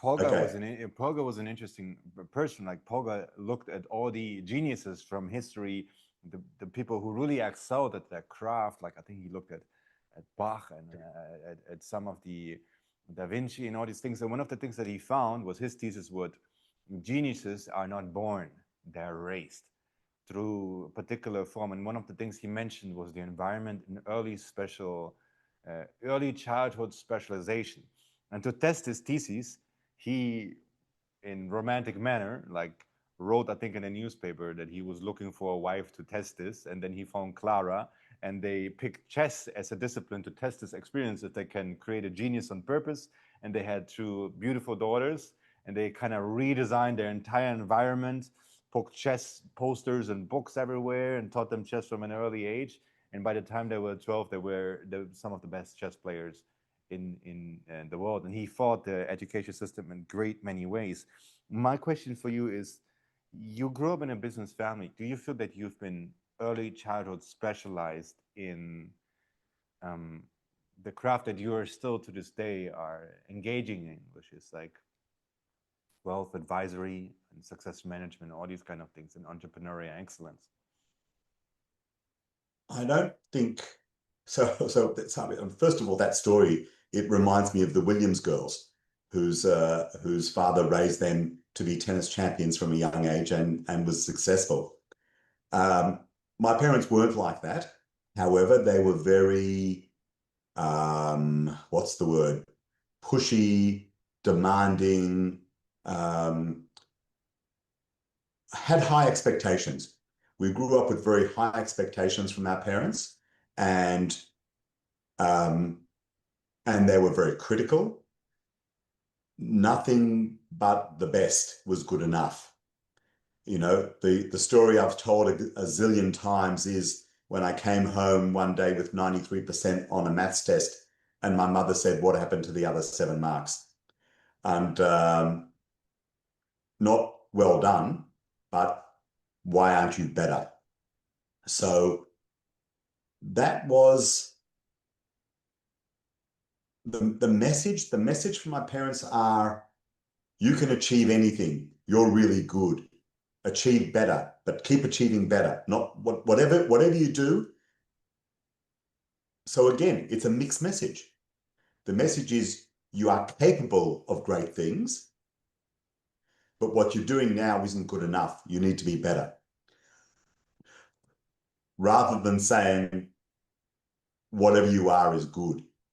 Okay. Polgar was an interesting person. Like Polgar looked at all the geniuses from history, the people who really excelled at their craft. Like I think he looked at Bach and at some of the Da Vinci and all these things. And one of the things that he found was his thesis would geniuses are not born, they're raised through a particular form. And one of the things he mentioned was the environment in early childhood specialization. And to test his thesis, he, in romantic manner, like wrote, I think, in a newspaper that he was looking for a wife to test this, and then he found Clara, and they picked chess as a discipline to test this experience that they can create a genius on purpose. And they had two beautiful daughters, and they kind of redesigned their entire environment, put chess posters and books everywhere, and taught them chess from an early age. And by the time they were 12, they were some of the best chess players in the world. And he fought the education system in great many ways. My question for you is, you grew up in a business family. Do you feel that you've been early childhood specialized in um, the craft that you are still to this day are engaging in, which is like wealth advisory and success management, all these kind of things, and entrepreneurial excellence? I don't think so. So first of all, that story, it reminds me of the Williams girls, whose father raised them to be tennis champions from a young age and was successful. Um, my parents weren't like that. However, they were very what's the word? Pushy, demanding, um, had high expectations. We grew up with very high expectations from our parents, and um, and they were very critical. Nothing but the best was good enough. You know, the story I've told a zillion times is when I came home one day with 93% on a maths test, and my mother said, "What happened to the other 7 marks?" And not well done, but why aren't you better? So that was the message. The message from my parents are, you can achieve anything. You're really good. Achieve better, but keep achieving better. Not whatever you do. So again, it's a mixed message. The message is you are capable of great things, but what you're doing now isn't good enough. You need to be better. Rather than saying whatever you are is good.